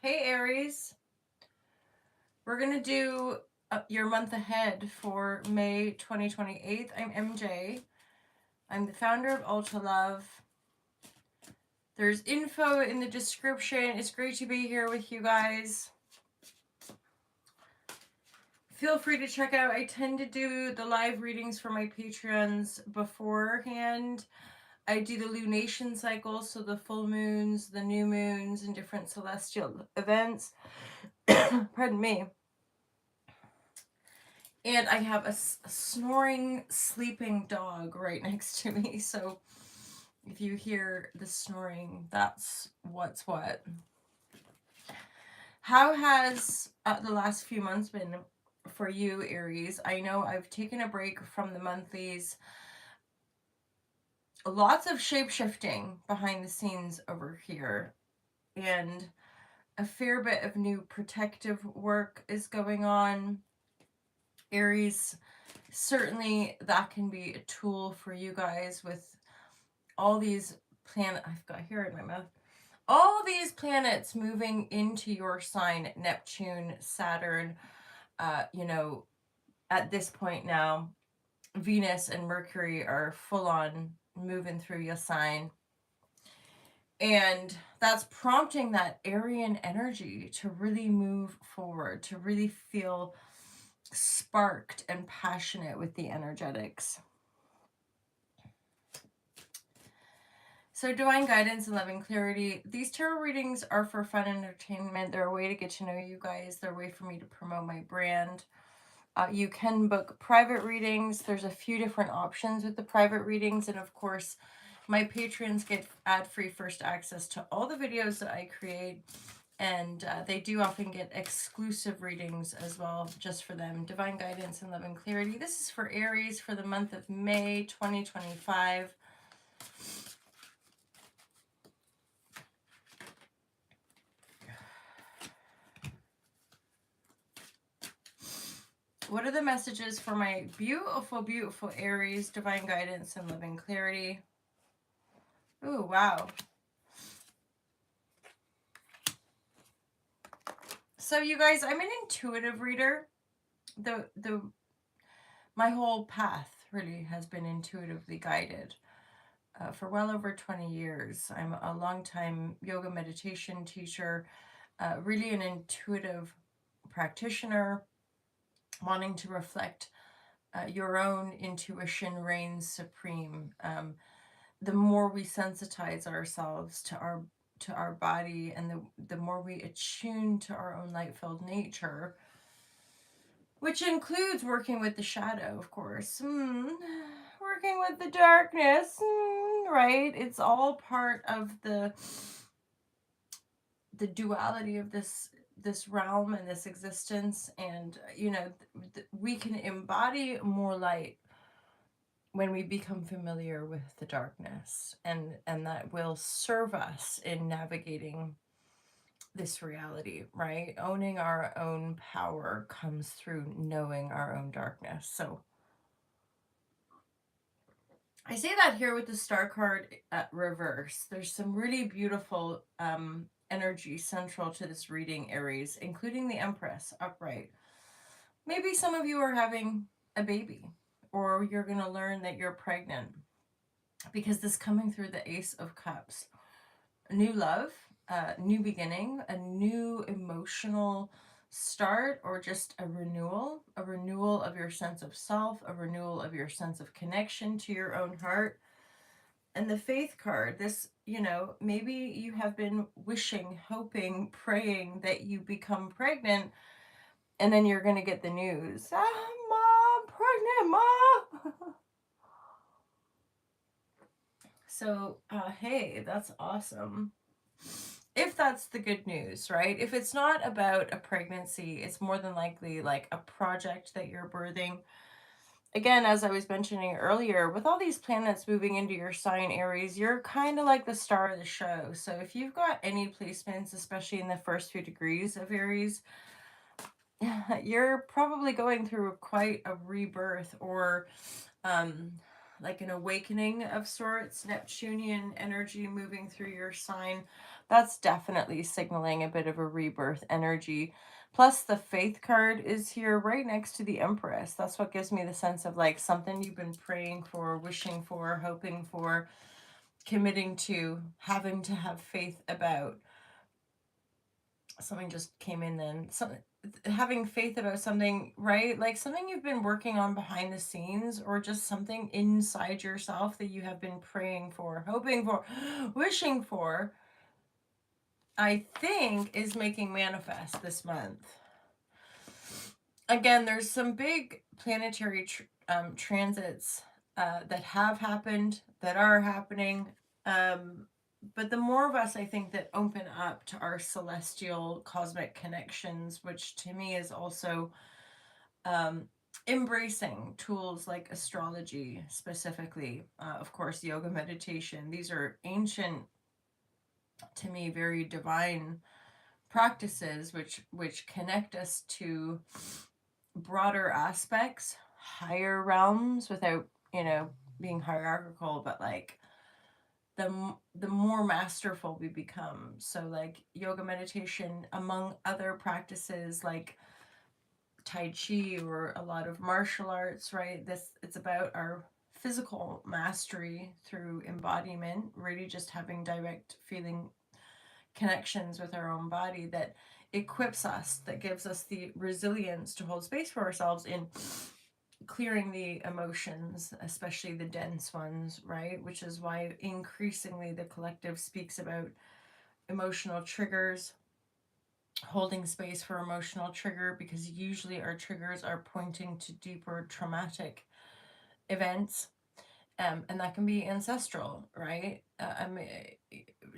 Hey Aries, we're going to do your month ahead for May 2028. I'm MJ. I'm the founder of Ultra Love. There's info in the description. It's great to be here with you guys. Feel free to check out. I tend to do the live readings for my Patreons beforehand. I do the lunation cycle, so the full moons, the new moons, and different celestial events. Pardon me. And I have a snoring, sleeping dog right next to me. So if you hear the snoring, that's what's what. How has the last few months been for you, Aries? I know I've taken a break from the monthlies. Lots of shape-shifting behind the scenes over here. And a fair bit of new protective work is going on. Aries, certainly that can be a tool for you guys with all these planets. I've got hair in my mouth. All these planets moving into your sign, Neptune, Saturn, at this point now, Venus and Mercury are full on moving through your sign. And that's prompting that Aryan energy to really move forward, to really feel sparked and passionate with the energetics. So divine guidance and loving clarity. These tarot readings are for fun and entertainment. They're a way to get to know you guys. They're a way for me to promote my brand. You can book private readings. There's a few different options with the private readings. And of course, my patrons get ad-free first access to all the videos that I create. And they do often get exclusive readings as well, just for them. Divine guidance and loving clarity. This is for Aries for the month of May 2025. What are the messages for my beautiful, beautiful Aries, divine guidance and living clarity? Ooh, wow. So you guys, I'm an intuitive reader. My whole path really has been intuitively guided. For well over 20 years. I'm a longtime yoga meditation teacher, really an intuitive practitioner, wanting to reflect your own intuition reigns supreme. The more we sensitize ourselves to our body, and the more we attune to our own light-filled nature, which includes working with the shadow, of course, working with the darkness, right? It's all part of the duality of this realm and this existence. And we can embody more light when we become familiar with the darkness, and that will serve us in navigating this reality, right? Owning our own power comes through knowing our own darkness. So I say that here with the star card reverse. There's some really beautiful energy central to this reading, Aries, including the Empress upright. Maybe some of you are having a baby, or you're going to learn that you're pregnant, because this coming through the Ace of Cups. New love, new beginning, a new emotional start, or just a renewal of your sense of self, a renewal of your sense of connection to your own heart. And the Faith card, this, maybe you have been wishing, hoping, praying that you become pregnant, and then you're going to get the news. Mom, pregnant, Mom. So, hey, that's awesome. If that's the good news, right? If it's not about a pregnancy, it's more than likely like a project that you're birthing. Again, as I was mentioning earlier, with all these planets moving into your sign, Aries, you're kind of like the star of the show. So if you've got any placements, especially in the first few degrees of Aries, you're probably going through quite a rebirth, or like an awakening of sorts, Neptunian energy moving through your sign. That's definitely signaling a bit of a rebirth energy. Plus, the faith card is here right next to the Empress. That's what gives me the sense of like something you've been praying for, wishing for, hoping for, committing to, having to have faith about. Something just came in then. Something, having faith about something, right? Like something you've been working on behind the scenes, or just something inside yourself that you have been praying for, hoping for, wishing for, I think is making manifest this month. Again, there's some big planetary transits that have happened, that are happening. But the more of us, I think, that open up to our celestial cosmic connections, which to me is also embracing tools like astrology, specifically, of course, yoga, meditation. These are ancient, to me, very divine practices which connect us to broader aspects, higher realms, without, being hierarchical, but like the more masterful we become. So like yoga, meditation, among other practices like tai chi or a lot of martial arts, right? It's about our physical mastery through embodiment, really just having direct feeling connections with our own body that equips us, that gives us the resilience to hold space for ourselves in clearing the emotions, especially the dense ones, right? Which is why increasingly the collective speaks about emotional triggers, holding space for emotional trigger, because usually our triggers are pointing to deeper traumatic events. And that can be ancestral, right? I'm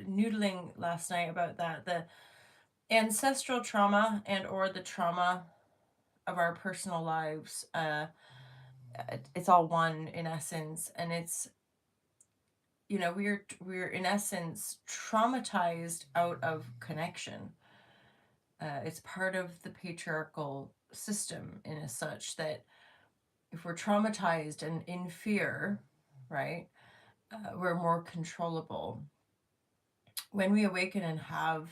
noodling last night about that. The ancestral trauma and or the trauma of our personal lives, it's all one in essence, and it's, we're in essence traumatized out of connection. It's part of the patriarchal system in as such that if we're traumatized and in fear, right, we're more controllable. When we awaken and have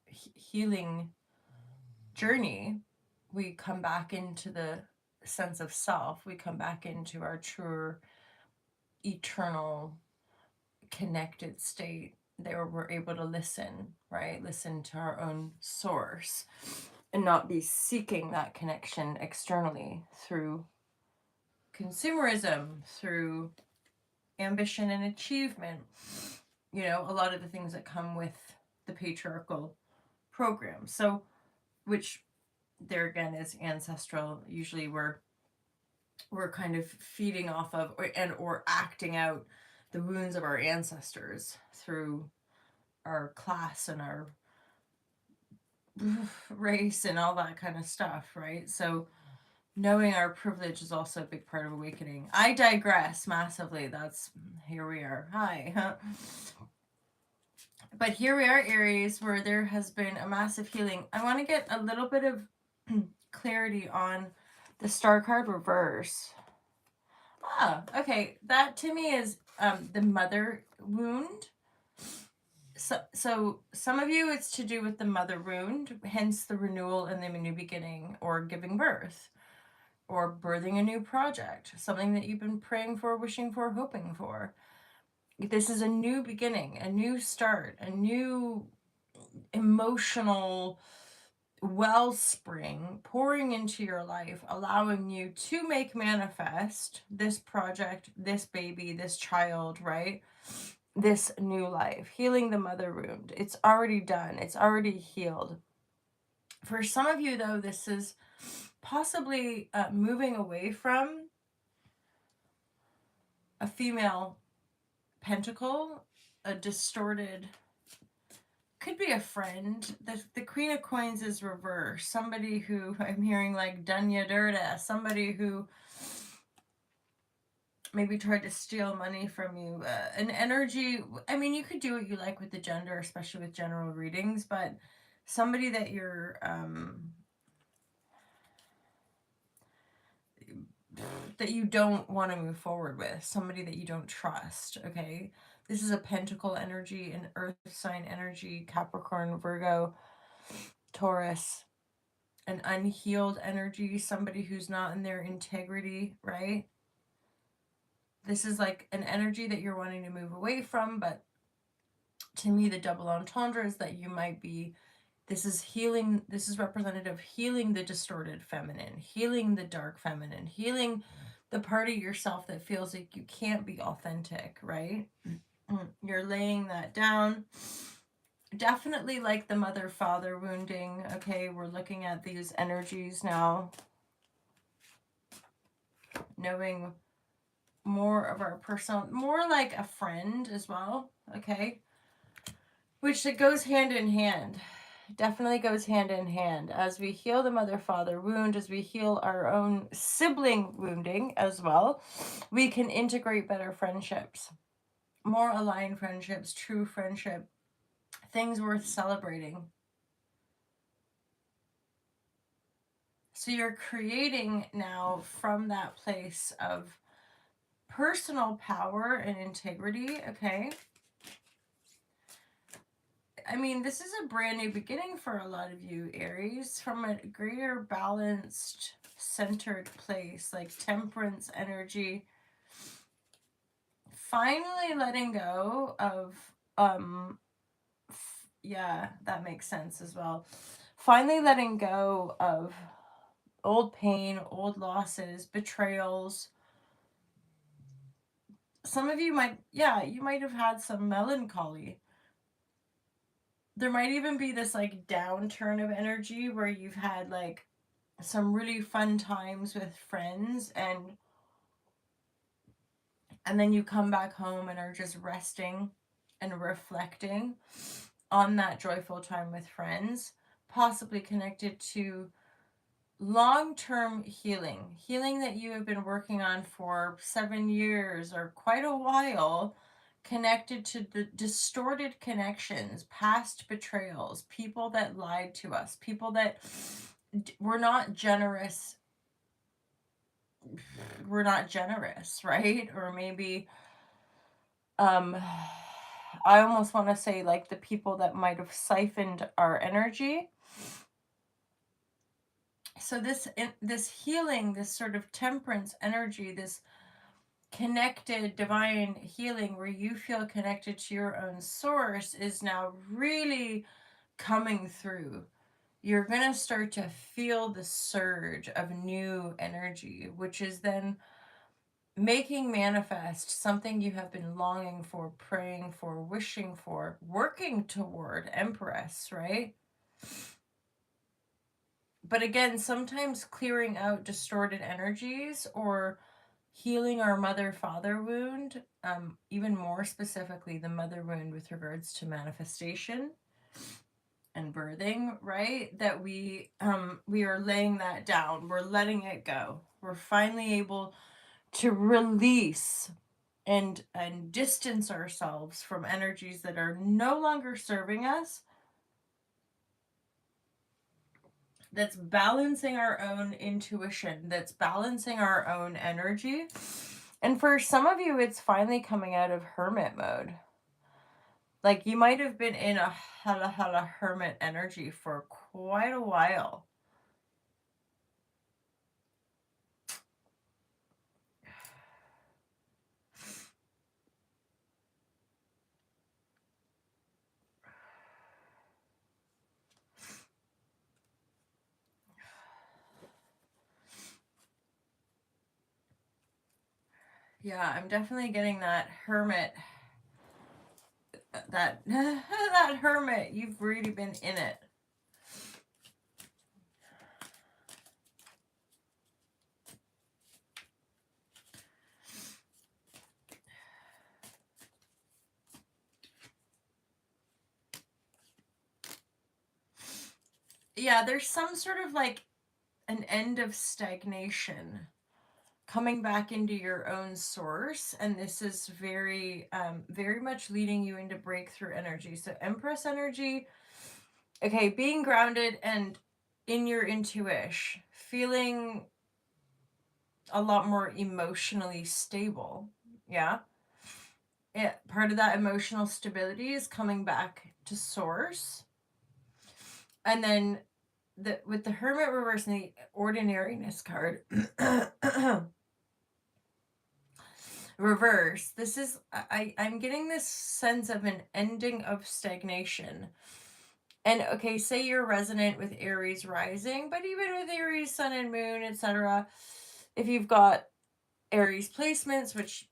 healing journey, we come back into the sense of self. We come back into our true eternal connected state, there we're able to listen, right? Listen to our own source and not be seeking that connection externally through consumerism, through ambition and achievement, a lot of the things that come with the patriarchal program. So, which there again is ancestral. Usually we're kind of feeding off of or acting out the wounds of our ancestors through our class and our race and all that kind of stuff, right? So knowing our privilege is also a big part of awakening. I digress massively. That's here we are. Hi. But here we are, Aries, where there has been a massive healing. I want to get a little bit of clarity on the star card reverse. Okay. That to me is the mother wound. So some of you, it's to do with the mother wound, hence the renewal and the new beginning, or giving birth, or birthing a new project, something that you've been praying for, wishing for, hoping for. This is a new beginning, a new start, a new emotional wellspring pouring into your life, allowing you to make manifest this project, this baby, this child, right? This new life, healing the mother wound. It's already done. It's already healed. For some of you, though, this is possibly moving away from a female pentacle, a distorted, could be a friend. The Queen of Coins is reversed. Somebody who, I'm hearing like Dunya Durda, somebody who maybe tried to steal money from you. An energy, I mean, you could do what you like with the gender, especially with general readings, but somebody that you're that you don't want to move forward with, somebody that you don't trust, okay? This is a pentacle energy, an earth sign energy, Capricorn, Virgo, Taurus, an unhealed energy, somebody who's not in their integrity, right? This is like an energy that you're wanting to move away from, but to me, the double entendre is that you might be, this is healing, this is representative healing the distorted feminine, healing the dark feminine, healing the part of yourself that feels like you can't be authentic, right? You're laying that down. Definitely like the mother father wounding. Okay, we're looking at these energies now, knowing more of our personal, more like a friend as well. Okay, which it goes hand in hand. Definitely goes hand in hand. As we heal the mother father wound, as we heal our own sibling wounding as well, we can integrate better friendships, more aligned friendships, true friendship, things worth celebrating. So you're creating now from that place of personal power and integrity, okay? I mean, this is a brand new beginning for a lot of you, Aries, from a greater balanced, centered place, like temperance energy. Finally letting go of, yeah, that makes sense as well. Finally letting go of old pain, old losses, betrayals. Some of you might, yeah, you might have had some melancholy. There might even be this like downturn of energy where you've had like some really fun times with friends, and then you come back home and are just resting and reflecting on that joyful time with friends, possibly connected to long-term healing that you have been working on for 7 years or quite a while, connected to the distorted connections, past betrayals, people that lied to us, people that were not generous, right? Or maybe I almost want to say like the people that might have siphoned our energy. So this healing, this sort of temperance energy, this connected divine healing where you feel connected to your own source is now really coming through. You're going to start to feel the surge of new energy, which is then making manifest something you have been longing for, praying for, wishing for, working toward, Empress, right? But again, sometimes clearing out distorted energies or healing our mother-father wound, even more specifically the mother wound with regards to manifestation and birthing, right? That we are laying that down. We're letting it go. We're finally able to release and distance ourselves from energies that are no longer serving us, that's balancing our own intuition, that's balancing our own energy. And for some of you, it's finally coming out of hermit mode. Like you might have been in a hella hermit energy for quite a while. Yeah, I'm definitely getting that hermit, that that hermit. You've really been in it. Yeah, there's some sort of like an end of stagnation, coming back into your own source, and this is very very much leading you into breakthrough energy. So Empress energy, okay, being grounded and in your intuition, feeling a lot more emotionally stable. Yeah. Part of that emotional stability is coming back to source. And then with the Hermit reverse and the ordinariness card reverse, this is I'm getting this sense of an ending of stagnation. And okay, say you're resonant with Aries rising, but even with Aries sun and moon, etc., if you've got Aries placements, which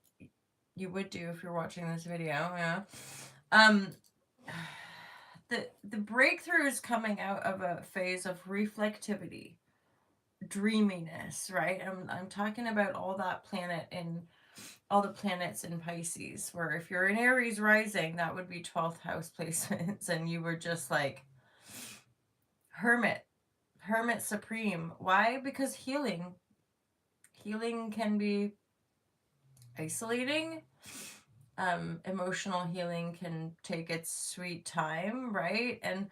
you would do if you're watching this video, yeah. The breakthrough is coming out of a phase of reflectivity, dreaminess, right? I'm talking about all that planet in all the planets in Pisces, where if you're in Aries rising, that would be 12th house placements, and you were just like hermit supreme. Why? Because healing can be isolating. Emotional healing can take its sweet time, right? And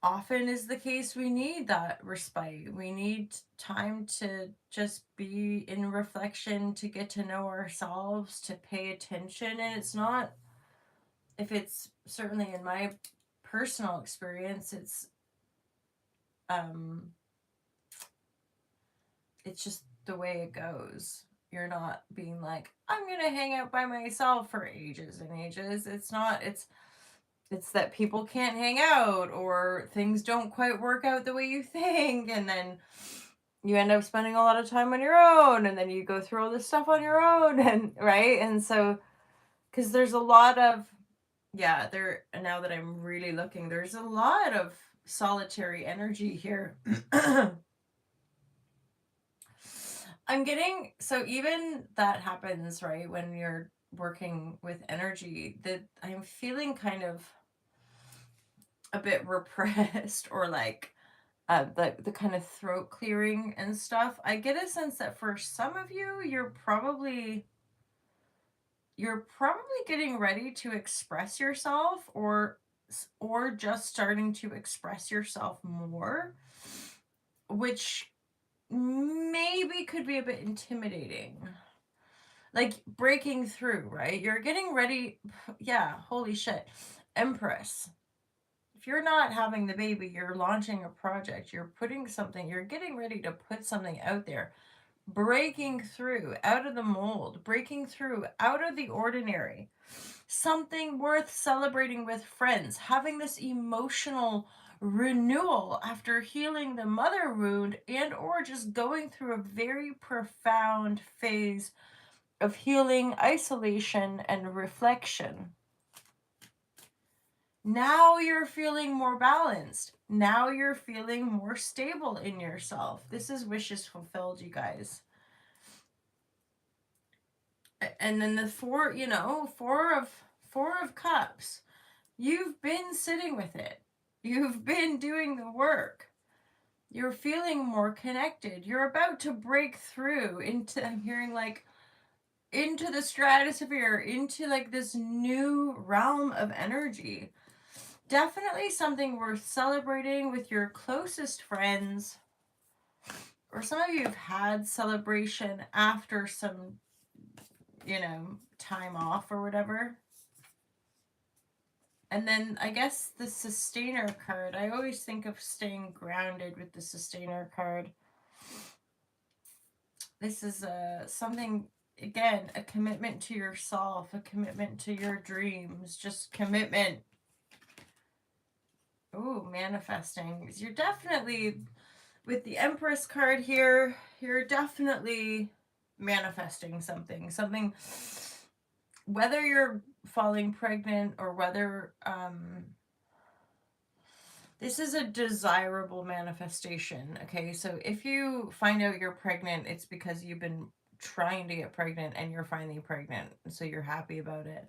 often is the case, we need that respite. We need time to just be in reflection, to get to know ourselves, to pay attention. And it's not, if it's certainly in my personal experience, it's just the way it goes. You're not being like, I'm gonna hang out by myself for ages and ages. It's not, it's that people can't hang out, or things don't quite work out the way you think, and then you end up spending a lot of time on your own, and then you go through all this stuff on your own, and right. And so, because there's a lot of, yeah, there, now that I'm really looking, there's a lot of solitary energy here. I'm getting, so even that happens, right, when you're working with energy, that I'm feeling kind of a bit repressed, or like the kind of throat clearing and stuff. I get a sense that for some of you, you're probably getting ready to express yourself, or just starting to express yourself more, which maybe could be a bit intimidating. Like breaking through, right? You're getting ready. Yeah, holy shit. Empress. If you're not having the baby, you're launching a project, you're getting ready to put something out there, breaking through out of the mold, breaking through out of the ordinary, something worth celebrating with friends, having this emotional renewal after healing the mother wound, and or just going through a very profound phase of healing, isolation, and reflection. Now you're feeling more balanced. Now you're feeling more stable in yourself. This is wishes fulfilled, you guys. And then the four of cups. You've been sitting with it. You've been doing the work. You're feeling more connected. You're about to break through into, I'm hearing like, into the stratosphere, into like this new realm of energy. Definitely something worth celebrating with your closest friends, or some of you have had celebration after some, time off or whatever. And then I guess the sustainer card, I always think of staying grounded with the sustainer card. This is something, again, a commitment to yourself, a commitment to your dreams, just commitment. Ooh, manifesting. You're definitely, with the Empress card here, you're definitely manifesting something, whether you're falling pregnant or whether this is a desirable manifestation. Okay, so if you find out you're pregnant, it's because you've been trying to get pregnant and you're finally pregnant, so you're happy about it.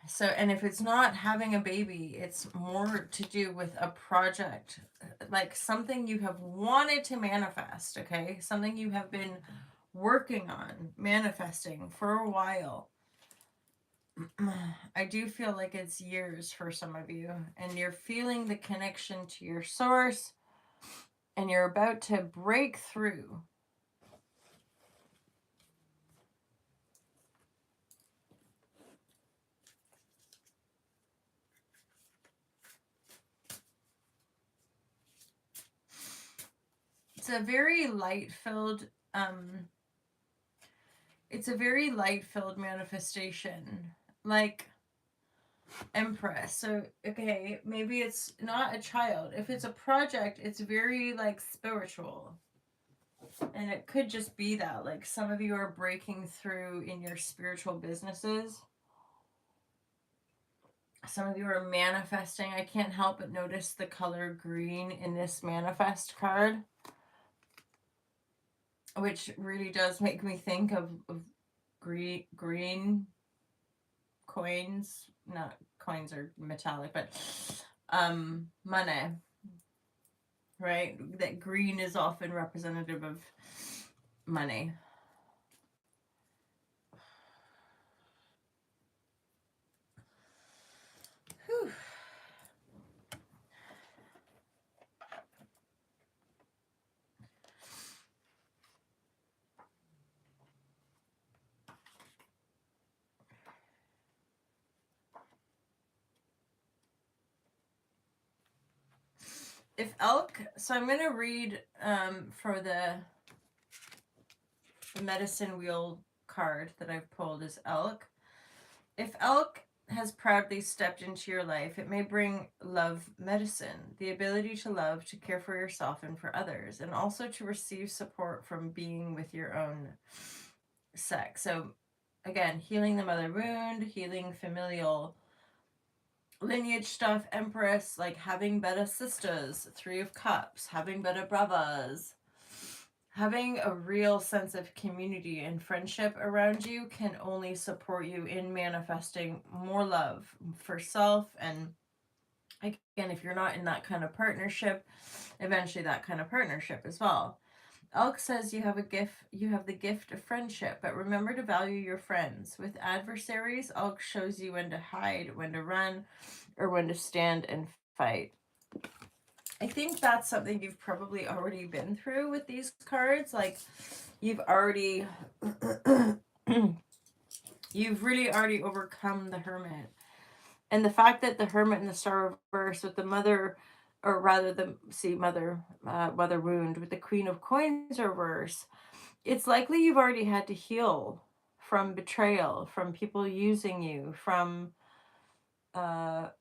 So, and if it's not having a baby, it's more to do with a project, like something you have wanted to manifest, okay? Something you have been working on, manifesting for a while. I do feel like it's years for some of you, and you're feeling the connection to your source, and you're about to break through. It's a very light-filled it's a very light-filled manifestation. Like Empress. So, okay, maybe it's not a child. If it's a project, it's very like spiritual. And it could just be that. Like some of you are breaking through in your spiritual businesses. Some of you are manifesting. I can't help but notice the color green in this manifest card, which really does make me think of green coins. Not coins are metallic, but money, right? That green is often representative of money. Whew. If elk, so I'm going to read for the medicine wheel card that I've pulled is elk. If elk has proudly stepped into your life, it may bring love medicine, the ability to love, to care for yourself and for others, and also to receive support from being with your own sex. So again, healing the mother wound, healing familial lineage stuff, Empress, like having better sisters, Three of Cups, having better brothers, having a real sense of community and friendship around you can only support you in manifesting more love for self. And again, if you're not in that kind of partnership, eventually that kind of partnership as well. Elk says you have the gift of friendship, but remember to value your friends. With adversaries, Elk shows you when to hide, when to run, or when to stand and fight. I think that's something you've probably already been through with these cards. Like you've already you've really already overcome the Hermit. And the fact that the Hermit and the Star reverse with the mother, or rather the mother wound with the Queen of Coins reverse, it's likely you've already had to heal from betrayal, from people using you, from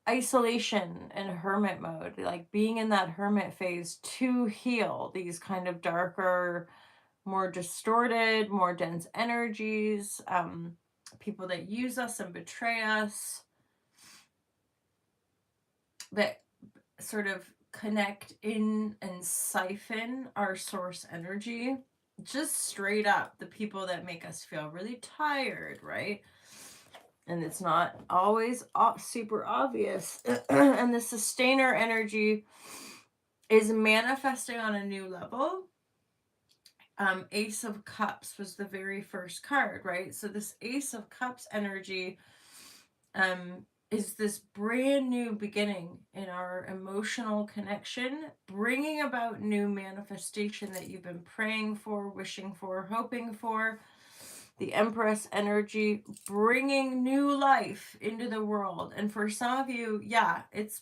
isolation and hermit mode, like being in that hermit phase to heal these kind of darker, more distorted, more dense energies, people that use us and betray us, that sort of connect in and siphon our source energy. Just straight up, the people that make us feel really tired, right? And it's not always super obvious. And the sustainer energy is manifesting on a new level. Ace of Cups was the very first card, right? So this Ace of Cups energy is this brand new beginning in our emotional connection, bringing about new manifestation that you've been praying for, wishing for, hoping for. The Empress energy bringing new life into the world. And for some of you, yeah, it's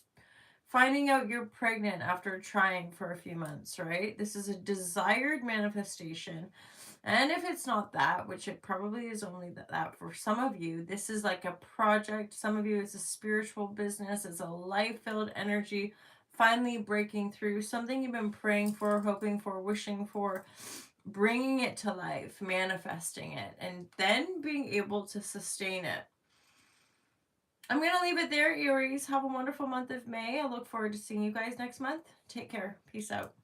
finding out you're pregnant after trying for a few months, right? This is a desired manifestation. And if it's not that, which it probably is only that for some of you, this is like a project. Some of you, it's a spiritual business, it's a life-filled energy, finally breaking through something you've been praying for, hoping for, wishing for, bringing it to life, manifesting it, and then being able to sustain it. I'm going to leave it there, Aries. Have a wonderful month of May. I look forward to seeing you guys next month. Take care. Peace out.